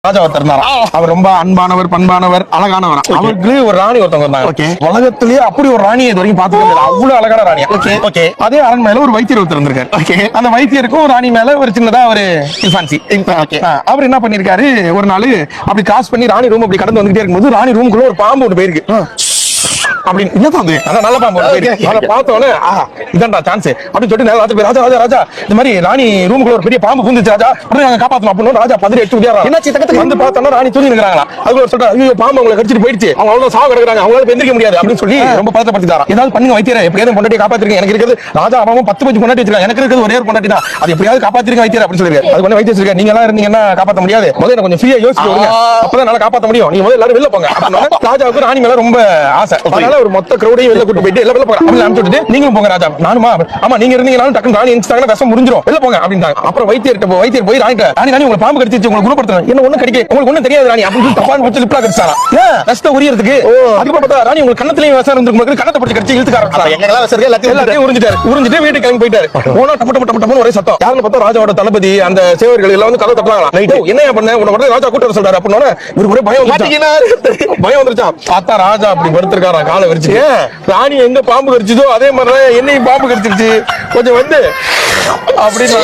ராஜா ஒருத்தர் இருந்தாரா. அவர் ரொம்ப அன்பானவர், பண்பானவர், அழகானவர். அவருக்கு ஒரு ராணி ஒருத்தவங்க இருந்தாங்க. உலகத்திலேயே அப்படி ஒரு ராணியை இது வரைக்கும் பாத்துக்கிறது அவ்வளவு அழகான ராணியா. அதே அரண்மனையில ஒரு வைத்தியர் ஒருத்தர் இருந்திருக்காரு. அந்த வைத்தியருக்கும் ராணி மேல ஒரு சின்னதா ஒரு இன்ஃபான்சி. அவர் என்ன பண்ணிருக்காரு, ஒரு நாள் அப்படி கிராஸ் பண்ணி ராணி ரூம் அப்படி கடந்து வந்துட்டே இருக்கும்போது ராணி ரூமுக்குள்ள ஒரு பாம்பு ஒன்று போயிருக்கு. அப்படின்னு என்னதான் அதான் நல்ல பாம்பு அதை பார்த்தோன்னே இதான்டா சான்ஸ் அப்படின்னு சொல்லிட்டு ராஜா ராஜா ராஜா இந்த மாதிரி ராணி ரூமுக்குள்ள ஒரு பெரிய பாம்பு பூந்துச்சு ராஜா, உடனே நாங்க காப்பாத்தணும் அப்படின்னு ராஜா பதறி எடுத்து விளையாடுறாங்க. என்ன வந்து பார்த்தோம்னா ராணி தூங்கி நிற்கிறாங்களா. அதுக்கு சொல்ற ஐயோ பாம்பு அவங்களை கடிச்சிட்டு போயிடுச்சு, அவங்க அவ்வளவு சாவு கிடக்குறாங்க, அவங்களால எந்திரிக்க முடியாது அப்படின்னு சொல்லி ரொம்ப பதட்டப்படுத்திட்டாரா. ஏதாவது பண்ணுங்க வைத்தியரை, எப்படியாவது பொண்டாட்டி காப்பாத்திருக்கீங்க, எனக்கு இருக்கிறது ராஜா அவன் 10 பேச்சு பொண்டாட்டி வச்சிருக்காங்க, எனக்கு இருக்கிறது ஒரே ஒரு பொண்டாட்டி தான், அது எப்படியாவது காப்பாத்திருக்க வைத்தியர் அப்படின்னு சொல்லிருக்காரு. அது பண்ண வைத்தியர் சொல்லிருக்காரு, நீங்க எல்லாம் இருந்தீங்கன்னா காப்பாற்ற முடியாது, முதல்ல கொஞ்சம் ஃப்ரீயா யோசிச்சு வருங்க, அப்பதான் நல்லா காப்பாற்ற முடியும், நீங்க முதல்ல எல்லாரும் வெளில போங்க அப்படின்னு. ராஜாவுக்கு ராணி மேல ரொம்ப ஆசை, அதனால ஒரு மொத்த கிரௌடையும் வெளில கூட்டு போயிட்டு எல்லாம் வெளில போங்க அப்படின்னு அனுப்பிச்சுட்டு நீங்களும் போங்க ராஜா. நானுமா ஆமா நீங்க இருந்தீங்கனாலும் டக்குனு ராணி எந்திரிச்சாங்கன்னா விஷம் முடிஞ்சிரும், வெளில போங்க அப்படின்ட்டாங்க. அப்புறம் வைத்தியர் போய் ராணி ராணி உங்களுக்கு பாம்பு கடிச்சிச்சு, உங்களுக்கு குணப்படுத்தணும், என்ன ஒண்ணும் கடிக்க உங்களுக்கு ஒண்ணும் தெரியாது ராணி அப்படின்னு தப்பான வச்சு லிப்லா கடிச்சாரா நஷ்ட உரியறதுக்கு. அதுக்கப்புறம் பார்த்தா ராணி உங்களுக்கு கண்ணத்திலேயே விஷம் இருந்திருக்கு, கண்ணத்தை பிடிச்சி கடிச்சு இழுத்துக்க ஆரம்பிச்சாங்க. எல்லாத்தையும் உறிஞ்சிட்டு வீட்டுக்கு கிளம்பி போயிட்டாரு. போனா டப்பு ஒரே சத்தம். யாருன்னு பார்த்தா ராஜாவோட தளபதி அந்த சேவர்கள் எல்லாம் வந்து கதை தட்டுறாங்களா. என்ன பண்ண உடனே ராஜா கூட்ட சொல்றாரு அப்படின்னு இவருக்கு ஒரே பயம் வந்துருச்சான். பார்த்தா ராஜா அப்படி படுத்திருக்காரா காலை வச்சு. ராணி எங்க பாம்பு கடிச்சதோ அதே மாதிரிதான் என்னையும் பாம்பு கடிச்சிருச்சு, கொஞ்சம் வந்து அப்படின்னு